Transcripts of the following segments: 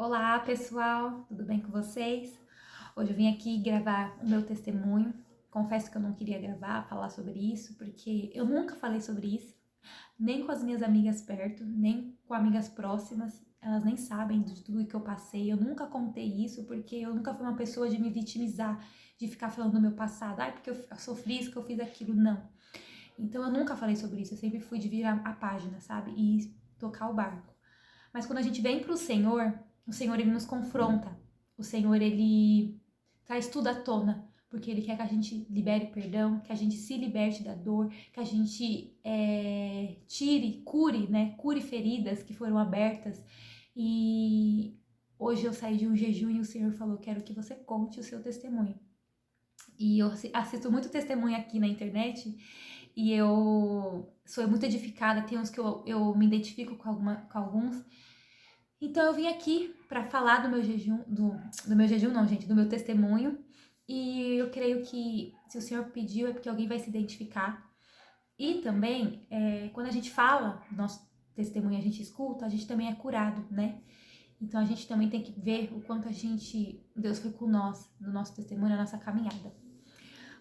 Olá, pessoal, tudo bem com vocês? Hoje eu vim aqui gravar o meu testemunho. Confesso que eu não queria gravar, falar sobre isso, porque eu nunca falei sobre isso, nem com as minhas amigas perto, nem com amigas próximas. Elas nem sabem de tudo que eu passei. Eu nunca contei isso, porque eu nunca fui uma pessoa de me vitimizar, de ficar falando do meu passado. Ai, porque eu sofri isso, que eu fiz aquilo. Não. Então eu nunca falei sobre isso. Eu sempre fui de virar a página, sabe? E tocar o barco. Mas quando a gente vem para o Senhor ele nos confronta. O Senhor ele traz tudo à tona, porque ele quer que a gente libere perdão, que a gente se liberte da dor, que a gente cure, né? Cure feridas que foram abertas. E hoje eu saí de um jejum e o Senhor falou: quero que você conte o seu testemunho. E eu assisto muito testemunho aqui na internet e eu sou muito edificada. Tem uns que eu me identifico com alguns. Então eu vim aqui para falar do meu jejum, do meu jejum não, gente, do meu testemunho. E eu creio que se o Senhor pediu é porque alguém vai se identificar. E também, quando a gente fala do nosso testemunho, a gente escuta, a gente também é curado, né? Então a gente também tem que ver o quanto Deus foi com nós, no nosso testemunho, na nossa caminhada.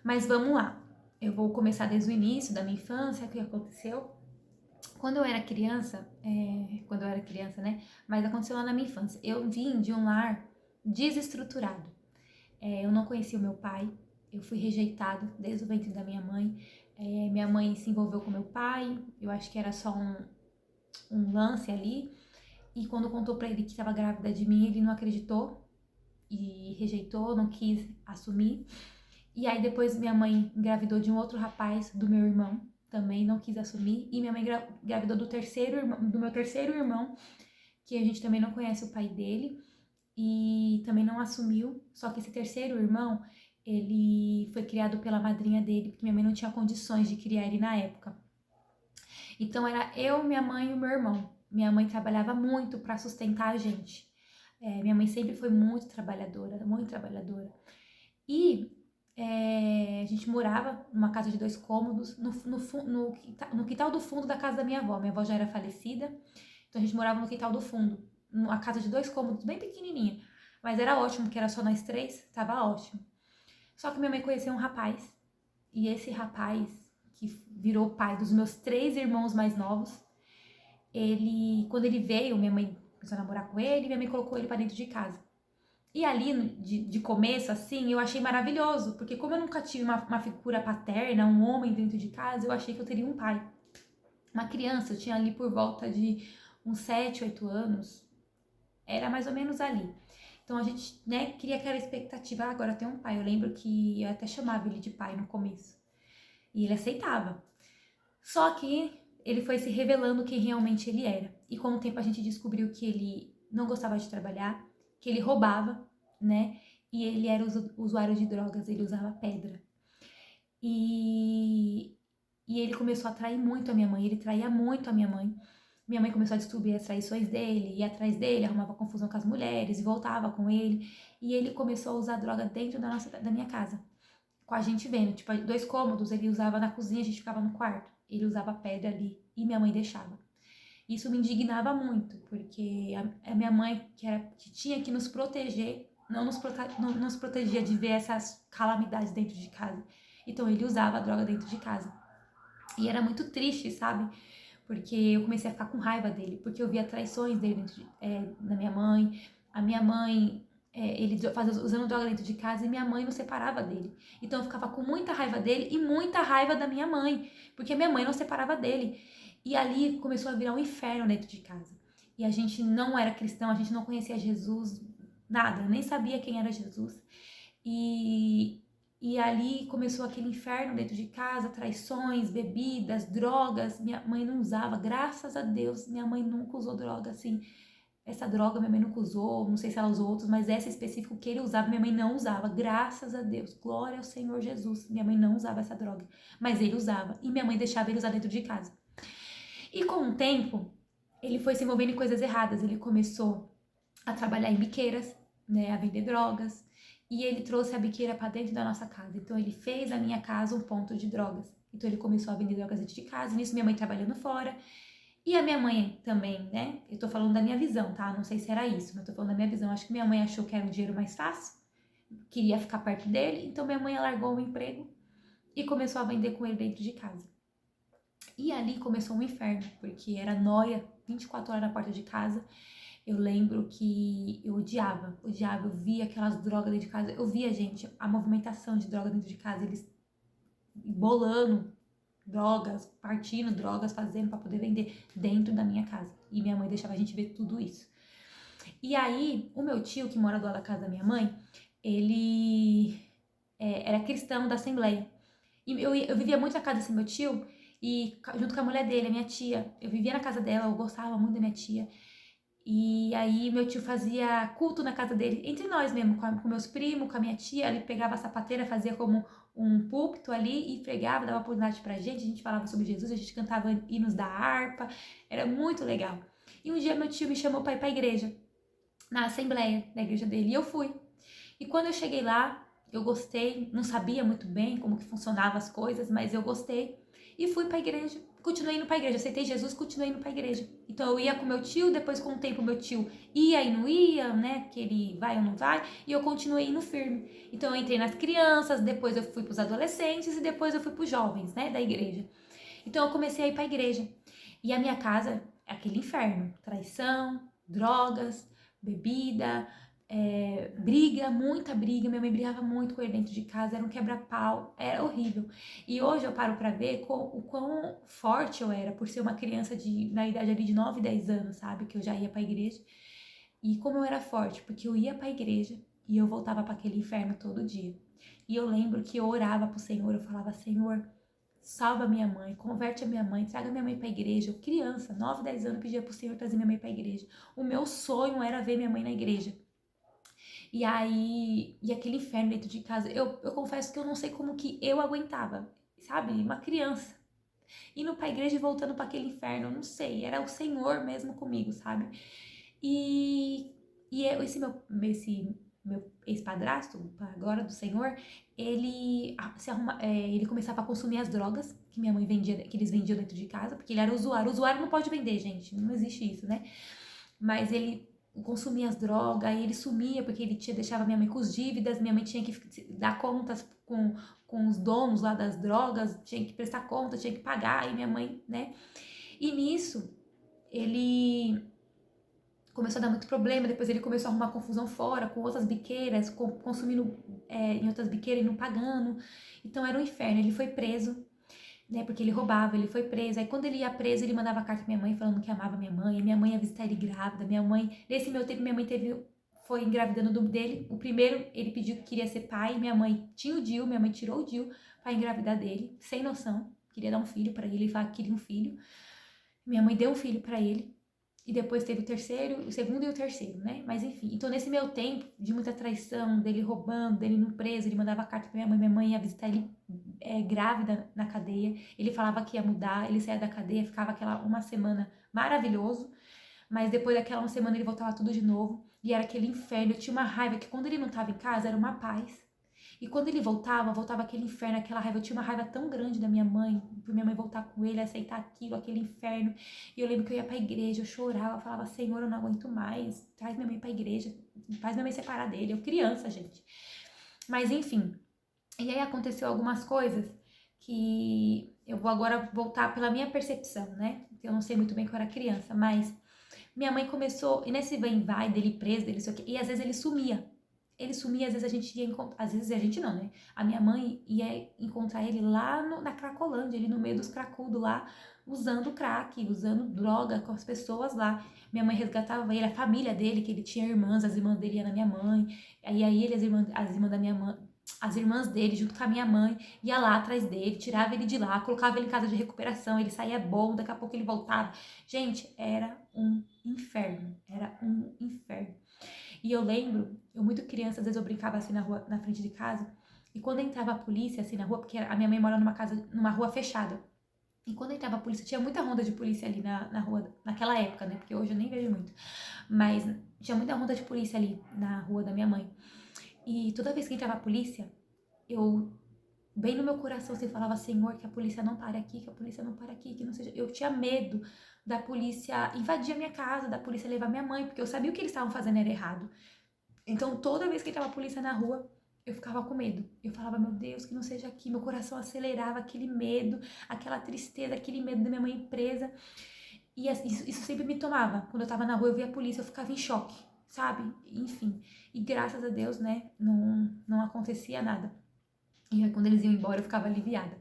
Mas vamos lá. Eu vou começar desde o início da minha infância, o que aconteceu. Quando eu era criança, né? Mas aconteceu lá na minha infância. Eu vim de um lar desestruturado. Eu não conhecia o meu pai, eu fui rejeitada desde o ventre da minha mãe. Minha mãe se envolveu com meu pai, eu acho que era só um lance ali. E quando contou pra ele que estava grávida de mim, ele não acreditou e rejeitou, não quis assumir. E aí depois minha mãe engravidou de um outro rapaz, do meu irmão, também não quis assumir. E minha mãe engravidou do meu terceiro irmão, que a gente também não conhece o pai dele. E também não assumiu. Só que esse terceiro irmão, ele foi criado pela madrinha dele, porque minha mãe não tinha condições de criar ele na época. Então era eu, minha mãe e o meu irmão. Minha mãe trabalhava muito para sustentar a gente. Minha mãe sempre foi muito trabalhadora, muito trabalhadora. E a gente morava numa casa de 2 cômodos, no quintal do fundo da casa da minha avó. Minha avó já era falecida, então a gente morava no quintal do fundo, numa casa de 2 cômodos, bem pequenininha. Mas era ótimo, que era só nós três, tava ótimo. Só que minha mãe conheceu um rapaz, e esse rapaz, que virou pai dos meus 3 irmãos mais novos, quando ele veio, minha mãe começou a namorar com ele, minha mãe colocou ele pra dentro de casa. E ali, de começo, assim, eu achei maravilhoso, porque como eu nunca tive uma figura paterna, um homem dentro de casa, eu achei que eu teria um pai. Uma criança, eu tinha ali por volta de uns 7, 8 anos, era mais ou menos ali. Então a gente, né, cria aquela expectativa, agora tem um pai. Eu lembro que eu até chamava ele de pai no começo. E ele aceitava. Só que ele foi se revelando quem realmente ele era. E com o tempo a gente descobriu que ele não gostava de trabalhar, que ele roubava, né? E ele era usuário de drogas, ele usava pedra. E, e ele começou a trair muito a minha mãe, ele traía muito a minha mãe. Minha mãe começou a descobrir as traições dele, ia atrás dele, arrumava confusão com as mulheres, e voltava com ele. E ele começou a usar droga dentro da minha casa, com a gente vendo. Tipo, 2 cômodos, ele usava na cozinha, a gente ficava no quarto. Ele usava pedra ali e minha mãe deixava. Isso me indignava muito, porque a minha mãe, que tinha que nos proteger, não nos protegia de ver essas calamidades dentro de casa. Então ele usava a droga dentro de casa. E era muito triste, sabe? Porque eu comecei a ficar com raiva dele, porque eu via traições dele da minha mãe. A minha mãe, ele usando droga dentro de casa e minha mãe não separava dele. Então eu ficava com muita raiva dele e muita raiva da minha mãe, porque minha mãe não separava dele. E ali começou a virar um inferno dentro de casa. E a gente não era cristão, a gente não conhecia Jesus, nada, nem sabia quem era Jesus. E, e ali começou aquele inferno dentro de casa, traições, bebidas, drogas. Minha mãe não usava, graças a Deus, minha mãe nunca usou droga assim. Essa droga minha mãe nunca usou, não sei se ela usou outros, mas essa específica que ele usava, minha mãe não usava, graças a Deus, glória ao Senhor Jesus. Minha mãe não usava essa droga, mas ele usava, e minha mãe deixava ele usar dentro de casa. E com o tempo, ele foi se envolvendo em coisas erradas. Ele começou a trabalhar em biqueiras, né, a vender drogas. E ele trouxe a biqueira para dentro da nossa casa. Então ele fez da minha casa um ponto de drogas. Então ele começou a vender drogas dentro de casa. Nisso minha mãe trabalhando fora. E a minha mãe também, né? Eu tô falando da minha visão, tá? Não sei se era isso, mas eu tô falando da minha visão. Acho que minha mãe achou que era um dinheiro mais fácil, queria ficar perto dele, então minha mãe largou o emprego e começou a vender com ele dentro de casa. E ali começou um inferno, porque era nóia 24 horas na porta de casa. Eu lembro que eu odiava, eu via aquelas drogas dentro de casa, eu via, gente, a movimentação de droga dentro de casa, eles bolando drogas, partindo drogas, fazendo para poder vender dentro da minha casa. E minha mãe deixava a gente ver tudo isso. E aí, o meu tio, que mora do lado da casa da minha mãe, ele era cristão da Assembleia. E eu vivia muito na casa desse meu tio, e junto com a mulher dele, a minha tia. Eu vivia na casa dela, eu gostava muito da minha tia. E aí meu tio fazia culto na casa dele, entre nós mesmo, com meus primos, com a minha tia. Ele pegava a sapateira, fazia como um púlpito ali e pregava, dava oportunidade pra gente. A gente falava sobre Jesus, a gente cantava hinos da harpa, era muito legal. E um dia meu tio me chamou pra ir pra igreja, na assembleia da igreja dele, e eu fui. E quando eu cheguei lá, eu gostei, não sabia muito bem como que funcionavam as coisas, mas eu gostei. E fui pra igreja, continuei indo pra igreja, aceitei Jesus, continuei indo pra igreja. Então eu ia com meu tio, depois com o tempo meu tio ia e não ia, né, que ele vai ou não vai, e eu continuei indo firme. Então eu entrei nas crianças, depois eu fui pros adolescentes e depois eu fui pros jovens, né, da igreja. Então eu comecei a ir pra igreja. E a minha casa é aquele inferno, traição, drogas, bebida, briga, muita briga. Minha mãe brigava muito com ele dentro de casa, era um quebra-pau, era horrível. E hoje eu paro pra ver o quão forte eu era por ser uma criança na idade ali de 9, 10 anos, sabe? Que eu já ia pra igreja. E como eu era forte, porque eu ia pra igreja e eu voltava para aquele inferno todo dia. E eu lembro que eu orava pro Senhor, eu falava: Senhor, salva minha mãe, converte a minha mãe, traga minha mãe pra igreja. Eu, criança, 9, 10 anos, pedia pro Senhor trazer minha mãe pra igreja. O meu sonho era ver minha mãe na igreja. E aí, e aquele inferno dentro de casa, eu confesso que eu não sei como que eu aguentava, sabe? Uma criança. Indo pra igreja e voltando para aquele inferno, eu não sei, era o Senhor mesmo comigo, sabe? E, esse meu ex-padrasto, agora do Senhor, ele começava a consumir as drogas que minha mãe vendia, que eles vendiam dentro de casa, porque ele era usuário. O usuário não pode vender, gente, não existe isso, né? Mas ele consumia as drogas, aí ele sumia porque ele deixava minha mãe com as dívidas, minha mãe tinha que dar contas com os donos lá das drogas, tinha que prestar conta, tinha que pagar, e minha mãe, né? E nisso, ele começou a dar muito problema, depois ele começou a arrumar confusão fora, com outras biqueiras, consumindo em outras biqueiras e não pagando. Então era um inferno, ele foi preso, né, porque ele roubava, ele foi preso. Aí quando ele ia preso, ele mandava carta pra minha mãe falando que amava minha mãe ia visitar ele grávida, minha mãe, nesse meu tempo, minha mãe foi engravidando dele. O primeiro, ele pediu que queria ser pai, minha mãe tinha o DIU, minha mãe tirou o DIU pra engravidar dele, sem noção, queria dar um filho pra ele falava que queria um filho. Minha mãe deu um filho pra ele, e depois teve o segundo e o terceiro, né? Mas enfim, então nesse meu tempo de muita traição, dele roubando, dele no preso, ele mandava carta pra minha mãe ia visitar ele grávida na cadeia, ele falava que ia mudar, ele saía da cadeia, ficava aquela uma semana maravilhoso, mas depois daquela uma semana ele voltava tudo de novo, e era aquele inferno, eu tinha uma raiva que quando ele não tava em casa era uma paz, e quando ele voltava aquele inferno, aquela raiva. Eu tinha uma raiva tão grande da minha mãe, por minha mãe voltar com ele, aceitar aquilo, aquele inferno. E eu lembro que eu ia pra igreja, eu chorava, eu falava: Senhor, eu não aguento mais, traz minha mãe pra igreja, faz minha mãe separar dele. Eu criança, gente. Mas enfim, e aí aconteceu algumas coisas que eu vou agora voltar pela minha percepção, né? Eu não sei muito bem que eu era criança, mas minha mãe começou, e nesse vem vai dele preso, dele sei o quê, e às vezes ele sumia. Ele sumia, às vezes a gente ia encontrar, às vezes a gente não, né? A minha mãe ia encontrar ele lá na Cracolândia, ele no meio dos cracudos lá, usando crack, usando droga com as pessoas lá. Minha mãe resgatava ele, a família dele, que ele tinha irmãs, as irmãs dele iam na minha mãe, aí ele, as irmãs da minha mãe, as irmãs dele, junto com a minha mãe, ia lá atrás dele, tirava ele de lá, colocava ele em casa de recuperação, ele saía bom, daqui a pouco ele voltava. Gente, era um inferno, era um inferno. E eu lembro, eu muito criança, às vezes eu brincava assim na rua, na frente de casa, e quando entrava a polícia assim na rua, porque a minha mãe mora numa rua fechada, e quando entrava a polícia, tinha muita ronda de polícia ali na rua, naquela época, né, porque hoje eu nem vejo muito, mas tinha muita ronda de polícia ali na rua da minha mãe, e toda vez que entrava a polícia, eu bem no meu coração, você falava, Senhor, que a polícia não pare aqui, que a polícia não pare aqui, que não seja... Eu tinha medo da polícia invadir a minha casa, da polícia levar minha mãe, porque eu sabia o que eles estavam fazendo era errado. Então, toda vez que entrava a polícia na rua, eu ficava com medo. Eu falava, meu Deus, que não seja aqui. Meu coração acelerava, aquele medo, aquela tristeza, aquele medo da minha mãe presa. E isso sempre me tomava. Quando eu tava na rua, eu via a polícia, eu ficava em choque, sabe? Enfim. E graças a Deus, né, não acontecia nada. E aí, quando eles iam embora, eu ficava aliviada.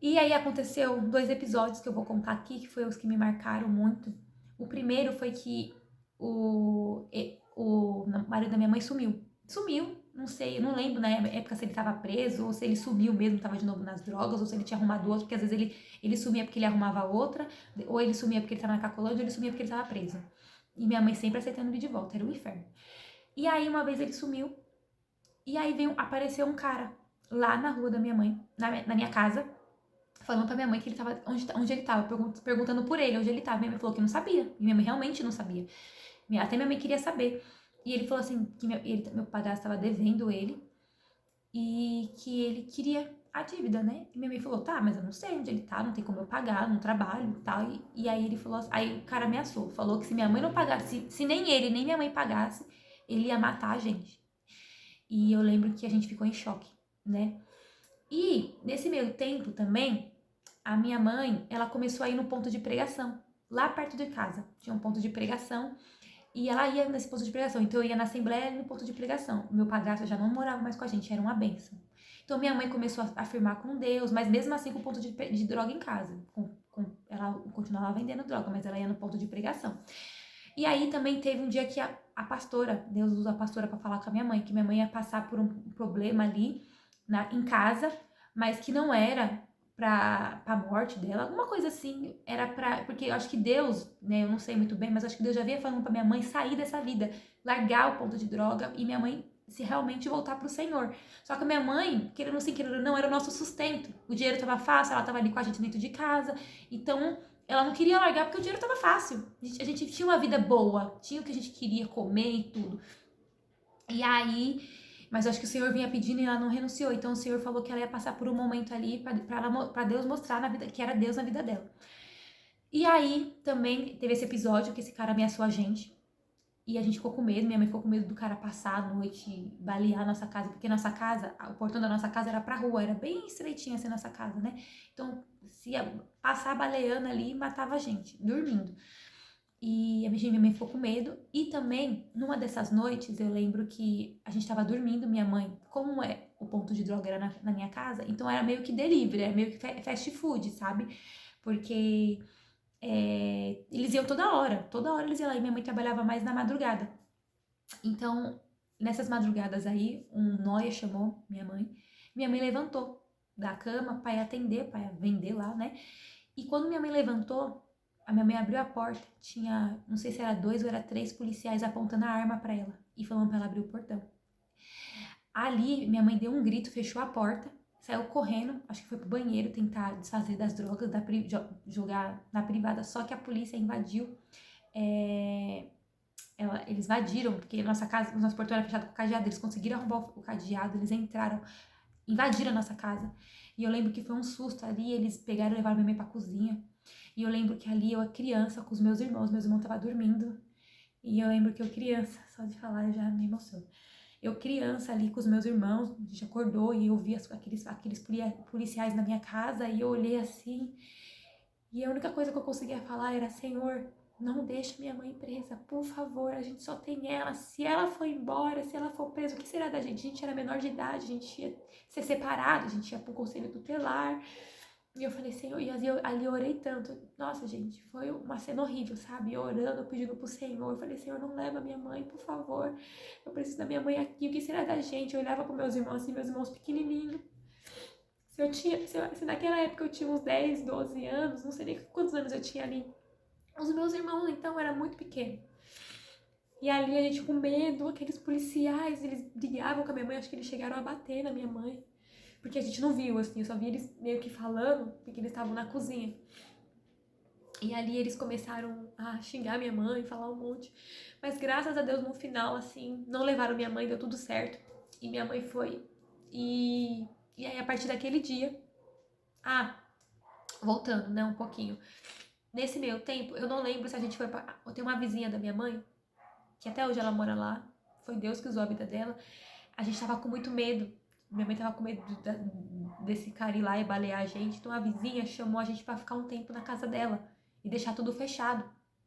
E aí aconteceu 2 episódios que eu vou contar aqui, que foram os que me marcaram muito. O primeiro foi que o marido da minha mãe sumiu. Sumiu, não sei, eu não lembro na época se ele estava preso, ou se ele sumiu mesmo, estava de novo nas drogas, ou se ele tinha arrumado outro, porque às vezes ele sumia porque ele arrumava outra, ou ele sumia porque ele estava na Cacolândia, ou ele sumia porque ele estava preso. E minha mãe sempre aceitando ele de volta, era um inferno. E aí uma vez ele sumiu, e aí apareceu um cara lá na rua da minha mãe, na minha casa, falando pra minha mãe que ele tava, onde ele tava, perguntando por ele, onde ele tava. Minha mãe falou que não sabia, e minha mãe realmente não sabia. Até minha mãe queria saber. E ele falou assim, que meu padrasto estava devendo ele, e que ele queria a dívida, né? E minha mãe falou, tá, mas eu não sei onde ele tá, não tem como eu pagar, não trabalho e tal. E aí ele falou, aí o cara ameaçou, falou que se minha mãe não pagasse, se nem ele, nem minha mãe pagasse, ele ia matar a gente. E eu lembro que a gente ficou em choque, né? E nesse meio tempo também, a minha mãe, ela começou a ir no ponto de pregação, lá perto de casa. Tinha um ponto de pregação e ela ia nesse ponto de pregação. Então eu ia na assembleia e no ponto de pregação. O meu padrasto já não morava mais com a gente, era uma bênção. Então minha mãe começou a afirmar com Deus, mas mesmo assim com o ponto de droga em casa. Ela continuava vendendo droga, mas ela ia no ponto de pregação. E aí também teve um dia que a pastora, Deus usa a pastora para falar com a minha mãe, que minha mãe ia passar por um problema ali em casa, mas que não era pra morte dela, alguma coisa assim, era porque eu acho que Deus, né, eu não sei muito bem, mas acho que Deus já vinha falando pra minha mãe sair dessa vida, largar o ponto de droga e minha mãe se realmente voltar pro Senhor. Só que a minha mãe, querendo sim, querendo não, era o nosso sustento. O dinheiro tava fácil, ela tava ali com a gente dentro de casa, então ela não queria largar porque o dinheiro tava fácil. A gente tinha uma vida boa, tinha o que a gente queria comer e tudo. E aí, mas eu acho que o Senhor vinha pedindo e ela não renunciou. Então o Senhor falou que ela ia passar por um momento ali para Deus mostrar na vida, que era Deus na vida dela. E aí também teve esse episódio que esse cara ameaçou a gente. E a gente ficou com medo, minha mãe ficou com medo do cara passar à noite, balear a nossa casa, porque nossa casa, o portão da nossa casa era pra rua, era bem estreitinha assim a nossa casa, né? Então, se ia passar baleando ali, matava a gente, dormindo. E a minha mãe ficou com medo. E também, numa dessas noites, eu lembro que a gente tava dormindo, minha mãe, como o ponto de droga era na minha casa, então era meio que delivery, era meio que fast food, sabe? Porque eles iam toda hora eles iam lá, e minha mãe trabalhava mais na madrugada. Então, nessas madrugadas aí, um nóia chamou minha mãe levantou da cama para ir atender, para vender lá, né? E quando minha mãe levantou, a minha mãe abriu a porta, tinha, não sei se era 2 ou era 3 policiais apontando a arma para ela e falando para ela abrir o portão. Ali, minha mãe deu um grito, fechou a porta, saiu correndo, acho que foi pro banheiro tentar desfazer das drogas, jogar na privada, só que a polícia invadiu. Eles invadiram, porque nossa casa, o nosso portão era fechado com cadeado, eles conseguiram arrombar o cadeado, eles entraram, invadiram a nossa casa. E eu lembro que foi um susto ali, eles pegaram e levaram minha mãe pra cozinha. E eu lembro que ali eu, criança, com os meus irmãos estavam dormindo. E eu lembro que eu, criança, só de falar eu já me emociono. Eu, criança, ali com os meus irmãos, a gente acordou e eu vi aqueles policiais na minha casa e eu olhei assim. E a única coisa que eu conseguia falar era: Senhor, não deixe minha mãe presa, por favor, a gente só tem ela. Se ela for embora, se ela for presa, o que será da gente? A gente era menor de idade, a gente ia ser separado, a gente ia pro conselho tutelar. E eu falei, Senhor, e ali eu orei tanto. Nossa, gente, foi uma cena horrível, sabe? Eu orando, pedindo pro Senhor. Eu falei, Senhor, não leva minha mãe, por favor. Eu preciso da minha mãe aqui. O que será da gente? Eu olhava pros meus irmãos, assim, meus irmãos pequenininhos. Se naquela época eu tinha uns 10, 12 anos, não sei nem quantos anos eu tinha ali. Os meus irmãos, então, era muito pequeno. E ali a gente com medo, aqueles policiais, eles brigavam com a minha mãe. Acho que eles chegaram a bater na minha mãe. Porque a gente não viu, assim, eu só vi eles meio que falando, porque eles estavam na cozinha. E ali eles começaram a xingar minha mãe, falar um monte. Mas graças a Deus, no final, assim, não levaram minha mãe, deu tudo certo. E minha mãe foi. E E aí, a partir daquele dia... voltando, né, um pouquinho. Nesse meio tempo, eu não lembro se a gente foi pra... Eu tenho uma vizinha da minha mãe, que até hoje ela mora lá. Foi Deus que usou a vida dela. A gente tava com muito medo. Minha mãe tava com medo desse cara ir lá e balear a gente. Então a vizinha chamou a gente pra ficar um tempo na casa dela e deixar tudo fechado,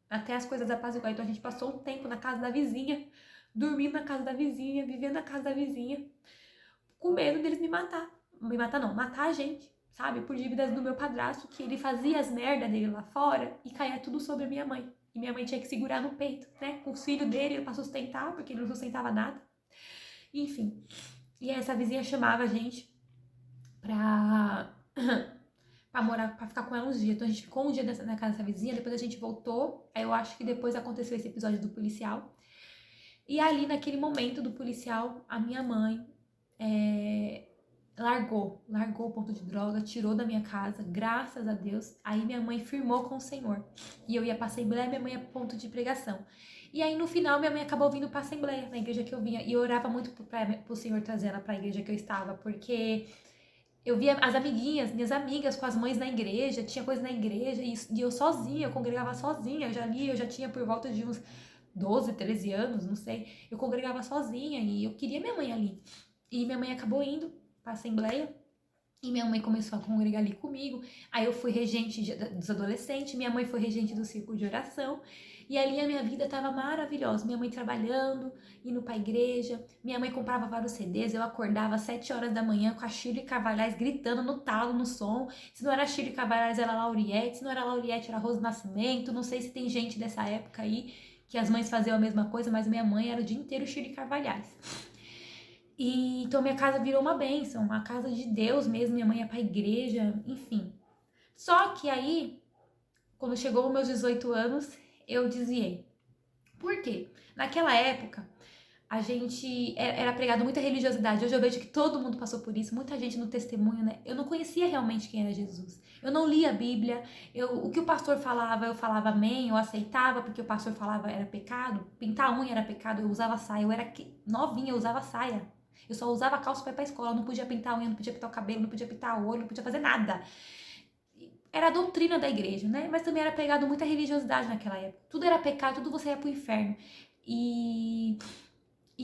até as coisas apaziguar. Então a gente passou um tempo na casa da vizinha, dormindo na casa da vizinha, vivendo na casa da vizinha, com medo deles me matar. Me matar não, matar a gente, sabe? Por dívidas do meu padrasto, que ele fazia as merdas dele lá fora e caía tudo sobre a minha mãe. E minha mãe tinha que segurar no peito, né? Com os filhos dele pra sustentar, porque ele não sustentava nada. Enfim. E essa vizinha chamava a gente pra morar, pra ficar com ela uns dias. Então a gente ficou um dia na casa dessa vizinha, depois a gente voltou. Aí eu acho que depois aconteceu esse episódio do policial. E ali, naquele momento do policial, a minha mãe largou o ponto de droga, tirou da minha casa, graças a Deus. Aí minha mãe firmou com o Senhor. E eu ia pra Assembleia, minha mãe ia pro ponto de pregação. E aí no final minha mãe acabou vindo pra Assembleia, na igreja que eu vinha. E eu orava muito pro Senhor trazer ela pra igreja que eu estava, porque eu via as amiguinhas, minhas amigas com as mães na igreja, tinha coisa na igreja, e eu sozinha, eu congregava sozinha. Eu já tinha por volta de uns 12, 13 anos, não sei. Eu congregava sozinha e eu queria minha mãe ali. E minha mãe acabou indo pra Assembleia. E minha mãe começou a congregar ali comigo. Aí eu fui regente dos adolescentes, minha mãe foi regente do círculo de oração. E ali a minha vida tava maravilhosa. Minha mãe trabalhando, indo pra igreja. Minha mãe comprava vários CDs. Eu acordava às 7 horas da manhã com a Shirley Carvalhais gritando no talo, no som. Se não era Shirley Carvalhais, era Lauriette. Se não era Lauriette, era Rose Nascimento. Não sei se tem gente dessa época aí que as mães faziam a mesma coisa, mas minha mãe era o dia inteiro Shirley Carvalhais. E então minha casa virou uma bênção, uma casa de Deus mesmo. Minha mãe ia pra igreja, enfim. Só que aí, quando chegou os meus 18 anos, eu desviei. Por quê? Naquela época, a gente era pregado muita religiosidade. Hoje eu vejo que todo mundo passou por isso, muita gente no testemunho, né? Eu não conhecia realmente quem era Jesus. Eu não lia a Bíblia. O que o pastor falava, eu falava amém, eu aceitava, porque o pastor falava era pecado. Pintar a unha era pecado, eu usava saia. Eu era novinha, eu usava saia. Eu só usava calça pra ir pra escola, não podia pintar a unha, não podia pintar o cabelo, não podia pintar o olho, não podia fazer nada. Era a doutrina da igreja, né? Mas também era pregado muita religiosidade naquela época. Tudo era pecado, tudo você ia pro inferno. E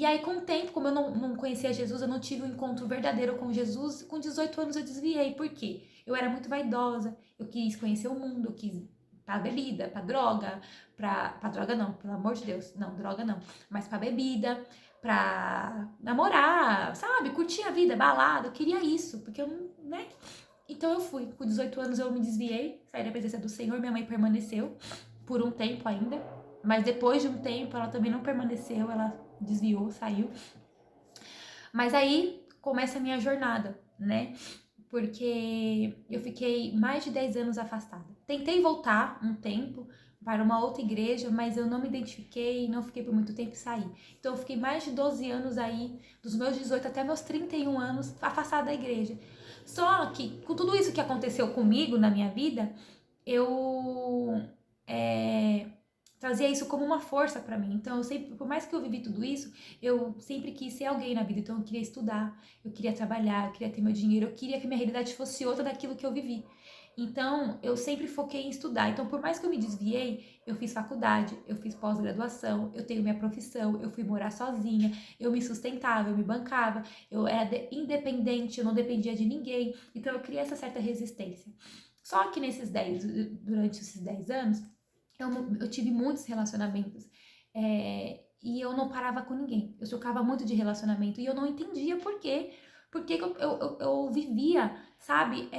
aí, com o tempo, como eu não conhecia Jesus, eu não tive um encontro verdadeiro com Jesus. Com 18 anos eu desviei. Por quê? Eu era muito vaidosa, eu quis conhecer o mundo, eu quis pra bebida, pra droga, pra droga não, pelo amor de Deus, não, droga não, mas pra bebida, pra namorar, sabe, curtir a vida, balada, eu queria isso, porque eu não, né? Então eu fui, com 18 anos eu me desviei, saí da presença do Senhor, minha mãe permaneceu por um tempo ainda, mas depois de um tempo ela também não permaneceu, ela desviou, saiu. Mas aí começa a minha jornada, né? Porque eu fiquei mais de 10 anos afastada. Tentei voltar um tempo para uma outra igreja, mas eu não me identifiquei, não fiquei por muito tempo e saí. Então eu fiquei mais de 12 anos aí, dos meus 18 até meus 31 anos, afastada da igreja. Só que, com tudo isso que aconteceu comigo na minha vida, eu trazia isso como uma força pra mim. Então, eu sempre, por mais que eu vivi tudo isso, eu sempre quis ser alguém na vida. Então, eu queria estudar, eu queria trabalhar, eu queria ter meu dinheiro, eu queria que minha realidade fosse outra daquilo que eu vivi. Então, eu sempre foquei em estudar. Então, por mais que eu me desviei, eu fiz faculdade, eu fiz pós-graduação, eu tenho minha profissão, eu fui morar sozinha, eu me sustentava, eu me bancava, eu era independente, eu não dependia de ninguém. Então, eu criei essa certa resistência. Só que durante esses 10 anos, eu tive muitos relacionamentos e eu não parava com ninguém. Eu trocava muito de relacionamento e eu não entendia por quê. Porque eu vivia, sabe,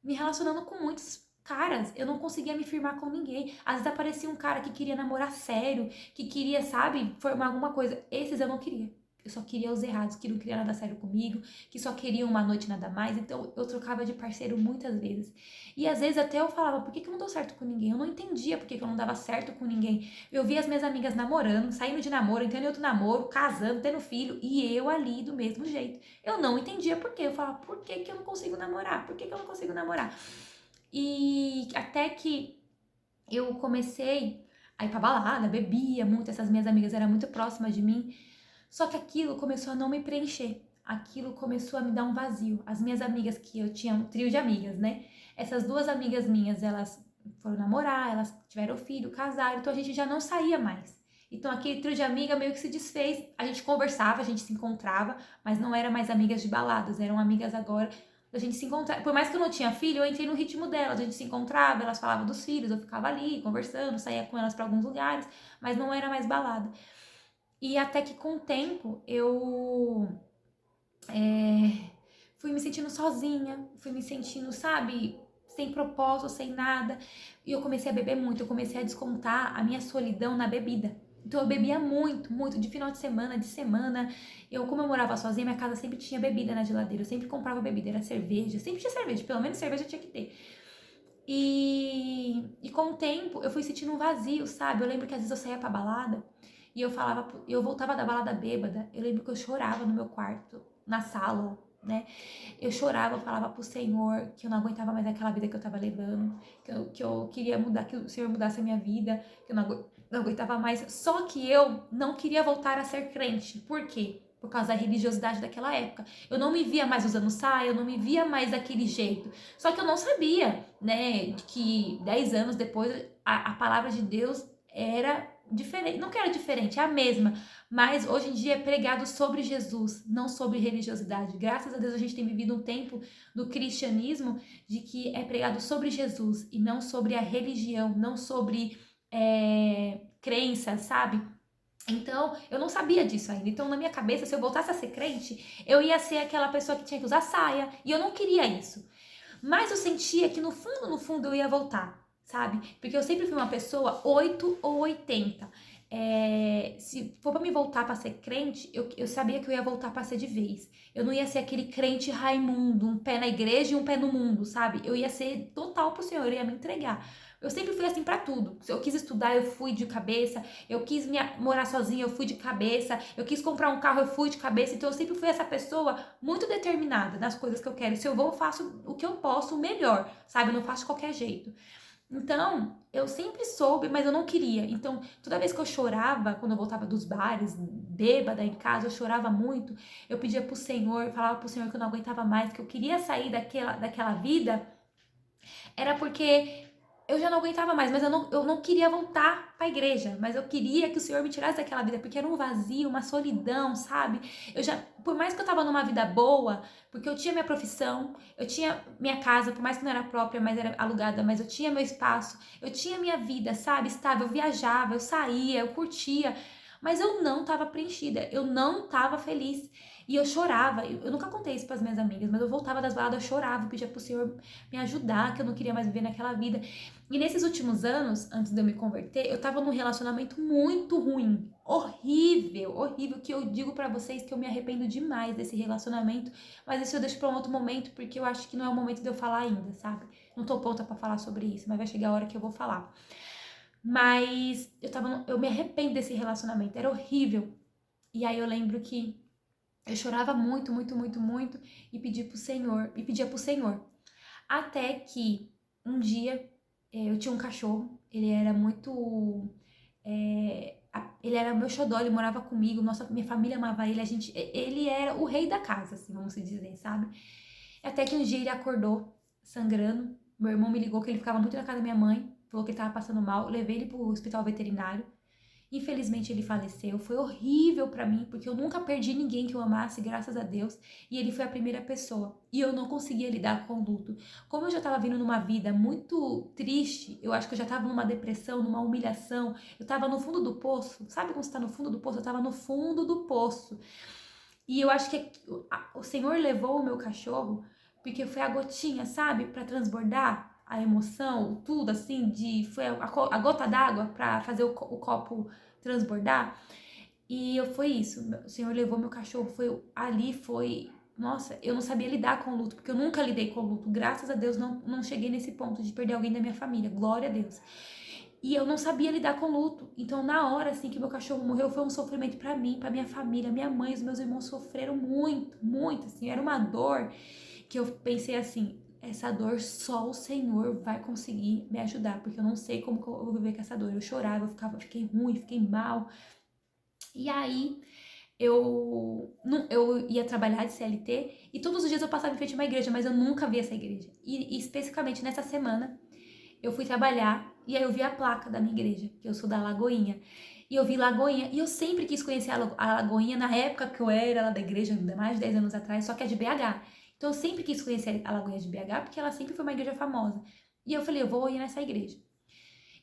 me relacionando com muitos caras. Eu não conseguia me firmar com ninguém. Às vezes aparecia um cara que queria namorar sério, que queria, sabe, formar alguma coisa. Esses eu não queria. Eu só queria os errados, que não queria nada sério comigo, que só queriam uma noite nada mais. Então eu trocava de parceiro muitas vezes. E às vezes até eu falava, por que eu não dou certo com ninguém? Eu não entendia por que eu não dava certo com ninguém. Eu via as minhas amigas namorando, saindo de namoro, entrando em outro namoro, casando, tendo filho, e eu ali do mesmo jeito. Eu não entendia por quê. Eu falava, por que eu não consigo namorar? Por que eu não consigo namorar? E até que eu comecei a ir pra balada, bebia muito, essas minhas amigas eram muito próximas de mim. Só que aquilo começou a não me preencher. aquilo começou a me dar um vazio. As minhas amigas, que eu tinha um trio de amigas, né? Essas duas amigas minhas, elas foram namorar, elas tiveram filho, casaram, então a gente já não saía mais. Então aquele trio de amiga meio que se desfez. A gente conversava, a gente se encontrava, mas não era mais amigas de baladas, eram amigas agora da gente se encontrar. Por mais que eu não tinha filho, eu entrei no ritmo delas, a gente se encontrava, elas falavam dos filhos, eu ficava ali conversando, saía com elas para alguns lugares, mas não era mais balada. E até que com o tempo eu fui me sentindo sozinha, fui me sentindo, sabe, sem propósito, sem nada. E eu comecei a beber muito, eu comecei a descontar a minha solidão na bebida. Então eu bebia muito, muito, de final de semana. Eu, como eu morava sozinha, minha casa sempre tinha bebida na geladeira, eu sempre comprava bebida, era cerveja, sempre tinha cerveja, pelo menos cerveja tinha que ter. E com o tempo eu fui sentindo um vazio, sabe? Eu lembro que às vezes eu saía pra balada e eu voltava da balada bêbada, eu lembro que eu chorava no meu quarto, na sala, né? Eu chorava, eu falava pro Senhor que eu não aguentava mais aquela vida que eu tava levando, que eu queria mudar, que o Senhor mudasse a minha vida, que eu não aguentava mais. Só que eu não queria voltar a ser crente. Por quê? Por causa da religiosidade daquela época. Eu não me via mais usando saia, eu não me via mais daquele jeito. Só que eu não sabia, né, que 10 anos depois a palavra de Deus era diferente. Não que era diferente, é a mesma. Mas hoje em dia é pregado sobre Jesus, não sobre religiosidade. Graças a Deus a gente tem vivido um tempo do cristianismo de que é pregado sobre Jesus e não sobre a religião, não sobre crença, sabe? Então, eu não sabia disso ainda. Então, na minha cabeça, se eu voltasse a ser crente, eu ia ser aquela pessoa que tinha que usar saia. E eu não queria isso. Mas eu sentia que no fundo, eu ia voltar, sabe? Porque eu sempre fui uma pessoa 8 ou 80. Se for pra me voltar pra ser crente, eu sabia que eu ia voltar pra ser de vez. Eu não ia ser aquele crente Raimundo, um pé na igreja e um pé no mundo, sabe? Eu ia ser total pro Senhor, eu ia me entregar. Eu sempre fui assim pra tudo. Se eu quis estudar, eu fui de cabeça. Eu quis morar sozinha, eu fui de cabeça. Eu quis comprar um carro, eu fui de cabeça. Então eu sempre fui essa pessoa muito determinada nas coisas que eu quero. Se eu vou, eu faço o que eu posso, o melhor, sabe? Eu não faço de qualquer jeito. Então, eu sempre soube, mas eu não queria. Então, toda vez que eu chorava, quando eu voltava dos bares, bêbada em casa, eu chorava muito. Eu pedia pro Senhor, falava pro Senhor que eu não aguentava mais, que eu queria sair daquela vida. Era porque eu já não aguentava mais, mas eu não queria voltar pra igreja, mas eu queria que o Senhor me tirasse daquela vida, porque era um vazio, uma solidão, sabe? Por mais que eu tava numa vida boa, porque eu tinha minha profissão, eu tinha minha casa, por mais que não era própria, mas era alugada, mas eu tinha meu espaço, eu tinha minha vida, sabe? Estável, eu viajava, eu saía, eu curtia, mas eu não tava preenchida, eu não tava feliz. E eu chorava, eu nunca contei isso pras minhas amigas, mas eu voltava das baladas, eu chorava, eu pedia pro Senhor me ajudar, que eu não queria mais viver naquela vida. E nesses últimos anos, antes de eu me converter, eu tava num relacionamento muito ruim, horrível, horrível, que eu digo pra vocês que eu me arrependo demais desse relacionamento, mas isso eu deixo pra um outro momento, porque eu acho que não é o momento de eu falar ainda, sabe? Não tô pronta pra falar sobre isso, mas vai chegar a hora que eu vou falar. Mas eu me arrependo desse relacionamento, era horrível. E aí eu lembro que eu chorava muito, muito, muito, muito e pedia pro Senhor. Até que um dia eu tinha um cachorro, ele era muito. Ele era meu xodó, ele morava comigo, minha família amava ele, ele era o rei da casa, assim, vamos dizer, sabe? Até que um dia ele acordou sangrando. Meu irmão me ligou que ele ficava muito na casa da minha mãe, falou que ele tava passando mal, eu levei ele pro hospital veterinário. Infelizmente ele faleceu, foi horrível pra mim, porque eu nunca perdi ninguém que eu amasse, graças a Deus, e ele foi a primeira pessoa, e eu não conseguia lidar com o luto. Como eu já tava vindo numa vida muito triste, eu acho que eu já tava numa depressão, numa humilhação, eu tava no fundo do poço, sabe quando você tá no fundo do poço? Eu tava no fundo do poço, e eu acho que o Senhor levou o meu cachorro, porque foi a gotinha, sabe, pra transbordar a emoção, tudo assim, foi a gota d'água pra fazer o copo transbordar. E foi isso, o Senhor levou meu cachorro, nossa, eu não sabia lidar com o luto, porque eu nunca lidei com o luto, graças a Deus não cheguei nesse ponto de perder alguém da minha família, glória a Deus. E eu não sabia lidar com o luto, então na hora assim que meu cachorro morreu foi um sofrimento pra mim, pra minha família, minha mãe, os meus irmãos sofreram muito, muito, assim, era uma dor que eu pensei assim, essa dor só o Senhor vai conseguir me ajudar, porque eu não sei como que eu vou viver com essa dor. Eu chorava, fiquei ruim, fiquei mal. E aí eu ia trabalhar de CLT e todos os dias eu passava em frente a uma igreja, mas eu nunca vi essa igreja. E especificamente nessa semana, eu fui trabalhar e aí eu vi a placa da minha igreja, que eu sou da Lagoinha. E eu vi Lagoinha, e eu sempre quis conhecer a Lagoinha na época que eu era lá da igreja, ainda mais de 10 anos atrás, só que é de BH. Então eu sempre quis conhecer a Lagoinha de BH, porque ela sempre foi uma igreja famosa. E eu falei, eu vou ir nessa igreja.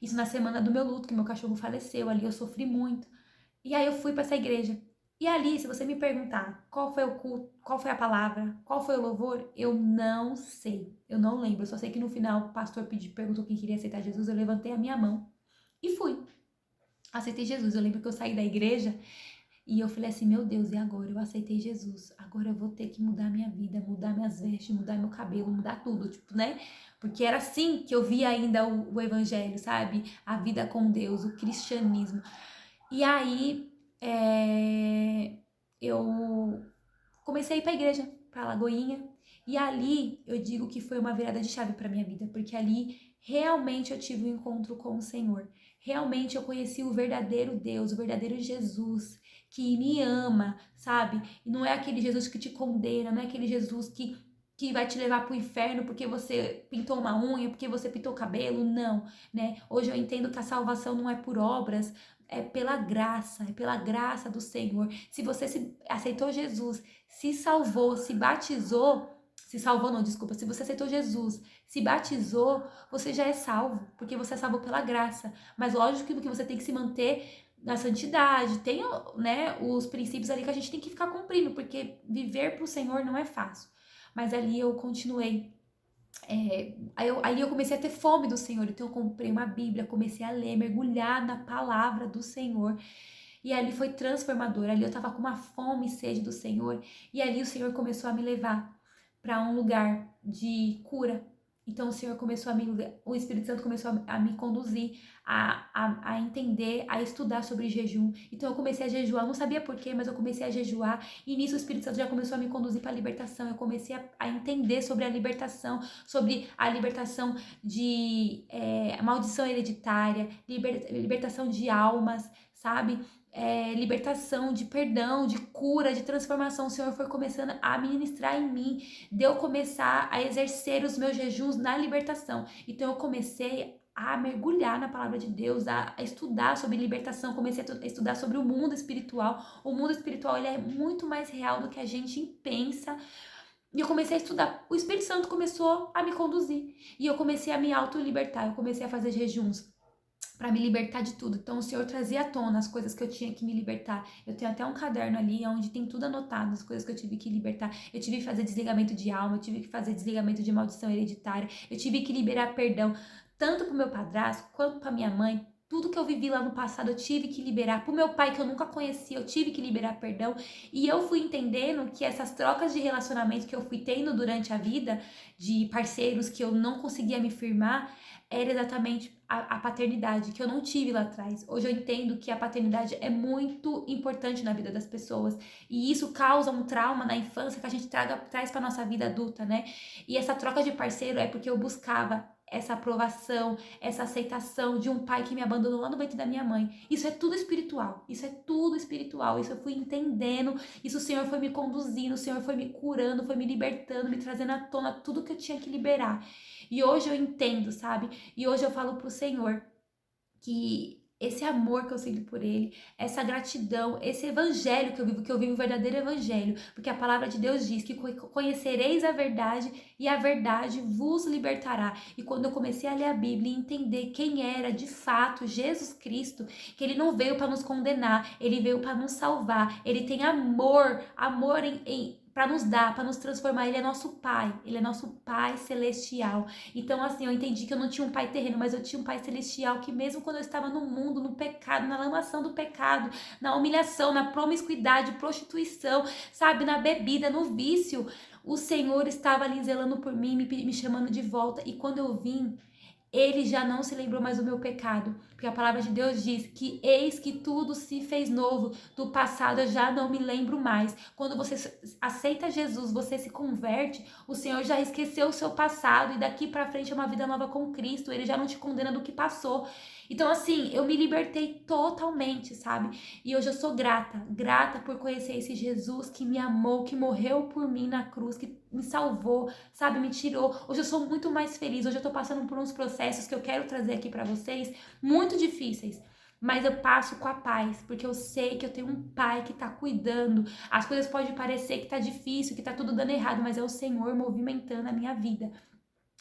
Isso na semana do meu luto, que meu cachorro faleceu, ali eu sofri muito. E aí eu fui para essa igreja. E ali, se você me perguntar qual foi o culto, qual foi a palavra, qual foi o louvor, eu não sei. Eu não lembro. Eu só sei que no final o pastor perguntou quem queria aceitar Jesus. Eu levantei a minha mão e fui. Aceitei Jesus. Eu lembro que eu saí da igreja e eu falei assim, meu Deus, e agora? Eu aceitei Jesus. Agora eu vou ter que mudar minha vida, mudar minhas vestes, mudar meu cabelo, mudar tudo, tipo, né? Porque era assim que eu via ainda o evangelho, sabe? A vida com Deus, o cristianismo. E aí, eu comecei a ir pra igreja, pra Lagoinha. E ali, eu digo que foi uma virada de chave pra minha vida. Porque ali, realmente eu tive um encontro com o Senhor. Realmente eu conheci o verdadeiro Deus, o verdadeiro Jesus, que me ama, sabe? E não é aquele Jesus que te condena, não é aquele Jesus que vai te levar pro inferno porque você pintou uma unha, porque você pintou o cabelo, não, né? Hoje eu entendo que a salvação não é por obras, é pela graça do Senhor. Se você aceitou Jesus, se salvou, se salvou não, desculpa, se você aceitou Jesus, se batizou, você já é salvo, porque você é salvo pela graça. Mas lógico que você tem que se manter na santidade, tem, né, os princípios ali que a gente tem que ficar cumprindo, porque viver pro Senhor não é fácil. Mas ali eu continuei. Aí eu comecei a ter fome do Senhor, então eu comprei uma Bíblia, comecei a ler, mergulhar na palavra do Senhor. E ali foi transformador, ali eu tava com uma fome e sede do Senhor, e ali o Senhor começou a me levar para um lugar de cura. Então o Senhor começou o Espírito Santo começou a me conduzir, a entender, a estudar sobre jejum. Então eu comecei a jejuar, eu não sabia porquê, mas eu comecei a jejuar. E nisso o Espírito Santo já começou a me conduzir para a libertação. Eu comecei a entender sobre a libertação de maldição hereditária, libertação de almas, sabe? Libertação, de perdão, de cura, de transformação. O Senhor foi começando a ministrar em mim, de eu começar a exercer os meus jejuns na libertação. Então eu comecei a mergulhar na palavra de Deus, a estudar sobre libertação, comecei a estudar sobre o mundo espiritual. O mundo espiritual, ele é muito mais real do que a gente pensa. E eu comecei a estudar. O Espírito Santo começou a me conduzir. E eu comecei a me auto-libertar. Eu comecei a fazer jejuns para me libertar de tudo. Então o Senhor trazia à tona as coisas que eu tinha que me libertar. Eu tenho até um caderno ali onde tem tudo anotado, as coisas que eu tive que libertar. Eu tive que fazer desligamento de alma, eu tive que fazer desligamento de maldição hereditária, eu tive que liberar perdão, tanto pro meu padrasto quanto pra minha mãe. Tudo que eu vivi lá no passado eu tive que liberar. Pro meu pai que eu nunca conheci, eu tive que liberar perdão. E eu fui entendendo que essas trocas de relacionamento que eu fui tendo durante a vida, de parceiros que eu não conseguia me firmar, era exatamente a paternidade, que eu não tive lá atrás. Hoje eu entendo que a paternidade é muito importante na vida das pessoas. E isso causa um trauma na infância que a gente traz para nossa vida adulta, né? E essa troca de parceiro é porque eu buscava essa aprovação, essa aceitação de um pai que me abandonou lá no ventre da minha mãe. Isso é tudo espiritual. Isso é tudo espiritual. Isso eu fui entendendo. Isso o Senhor foi me conduzindo, o Senhor foi me curando, foi me libertando, me trazendo à tona tudo que eu tinha que liberar. E hoje eu entendo, sabe? E hoje eu falo pro Senhor que esse amor que eu sinto por Ele, essa gratidão, esse evangelho que eu vivo o verdadeiro evangelho, porque a palavra de Deus diz que conhecereis a verdade e a verdade vos libertará. E quando eu comecei a ler a Bíblia e entender quem era de fato Jesus Cristo, que Ele não veio para nos condenar, Ele veio para nos salvar, Ele tem amor para nos dar, para nos transformar. Ele é nosso Pai celestial. Então, assim, eu entendi que eu não tinha um pai terreno, mas eu tinha um pai celestial que mesmo quando eu estava no mundo, no pecado, na lamação do pecado, na humilhação, na promiscuidade, prostituição, sabe, na bebida, no vício, o Senhor estava ali zelando por mim, me chamando de volta. E quando eu vim, Ele já não se lembrou mais do meu pecado. porque a palavra de Deus diz que eis que tudo se fez novo, do passado eu já não me lembro mais. Quando você aceita Jesus, você se converte, o Senhor já esqueceu o seu passado e daqui pra frente é uma vida nova com Cristo, ele já não te condena do que passou. Então, assim, eu me libertei totalmente, sabe? E hoje eu sou grata por conhecer esse Jesus que me amou, que morreu por mim na cruz, que me salvou, sabe? Me tirou. Hoje eu sou muito mais feliz, hoje eu tô passando por uns processos que eu quero trazer aqui pra vocês, muito difíceis. Mas eu passo com a paz, porque eu sei que eu tenho um pai que tá cuidando. As coisas podem parecer que tá difícil, que tá tudo dando errado, mas é o Senhor movimentando a minha vida.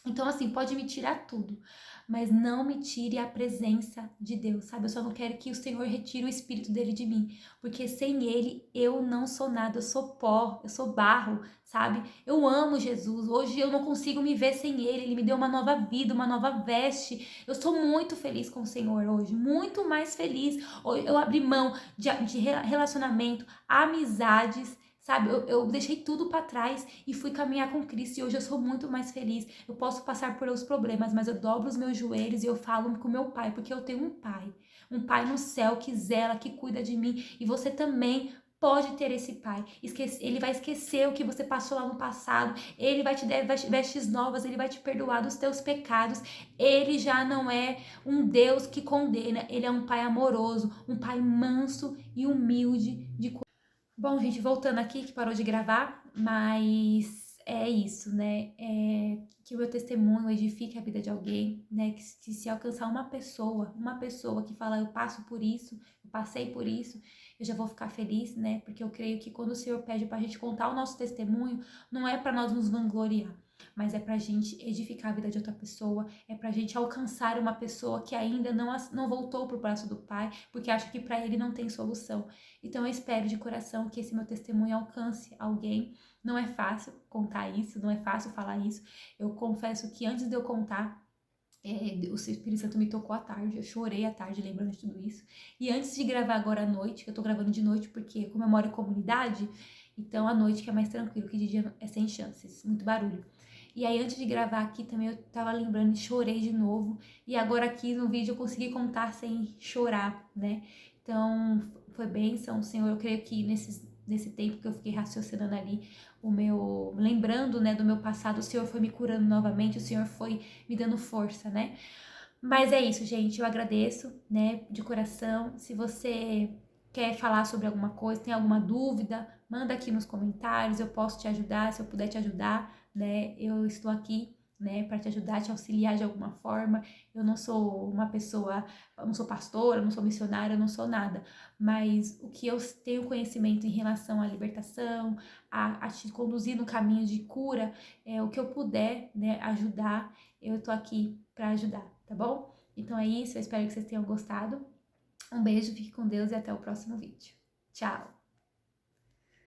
Então, assim, pode me tirar tudo, mas não me tire a presença de Deus, sabe? Eu só não quero que o Senhor retire o Espírito dele de mim, porque sem ele eu não sou nada, eu sou pó, eu sou barro, sabe? Eu amo Jesus, hoje eu não consigo me ver sem ele me deu uma nova vida, uma nova veste. Eu sou muito feliz com o Senhor hoje, muito mais feliz. Eu abri mão de relacionamento, amizades, sabe, eu deixei tudo pra trás e fui caminhar com Cristo e hoje eu sou muito mais feliz. Eu posso passar por os problemas, mas eu dobro os meus joelhos e eu falo com meu pai, porque eu tenho um pai no céu que zela, que cuida de mim e você também pode ter esse pai. Ele vai esquecer o que você passou lá no passado, ele vai te dar vestes novas, ele vai te perdoar dos teus pecados. Ele já não é um Deus que condena, ele é um pai amoroso, um pai manso e humilde de coração. Bom, gente, voltando aqui, que parou de gravar, mas é isso, né? Que o meu testemunho edifique a vida de alguém, né? Que se alcançar uma pessoa que fala, eu passo por isso, eu passei por isso, eu já vou ficar feliz, né? Porque eu creio que quando o Senhor pede pra gente contar o nosso testemunho, não é pra nós nos vangloriar, mas é pra gente edificar a vida de outra pessoa, é pra gente alcançar uma pessoa que ainda não voltou pro braço do Pai, porque acha que pra ele não tem solução. Então eu espero de coração que esse meu testemunho alcance alguém. Não é fácil contar isso, não é fácil falar isso. Eu confesso que antes de eu contar, o Espírito Santo me tocou à tarde, eu chorei à tarde lembrando de tudo isso. E antes de gravar agora à noite, que eu tô gravando de noite porque como eu moro em comunidade, então à noite que é mais tranquilo, que de dia é sem chances, muito barulho. E aí antes de gravar aqui também eu tava lembrando e chorei de novo. E agora aqui no vídeo eu consegui contar sem chorar, né? Então foi bênção, Senhor. Eu creio que nesse tempo que eu fiquei raciocinando ali, lembrando, né, do meu passado, o Senhor foi me curando novamente, o Senhor foi me dando força, né? Mas é isso, gente. Eu agradeço, né, de coração. Se você quer falar sobre alguma coisa, tem alguma dúvida, manda aqui nos comentários. Eu posso te ajudar, se eu puder te ajudar, né? Eu estou aqui, né, para te ajudar, te auxiliar de alguma forma. Eu não sou uma pessoa, eu não sou pastora, eu não sou missionária, eu não sou nada. Mas o que eu tenho conhecimento em relação à libertação, a te conduzir no caminho de cura, o que eu puder, né, ajudar, eu tô aqui para ajudar, tá bom? Então é isso, eu espero que vocês tenham gostado. Um beijo, fique com Deus e até o próximo vídeo. Tchau!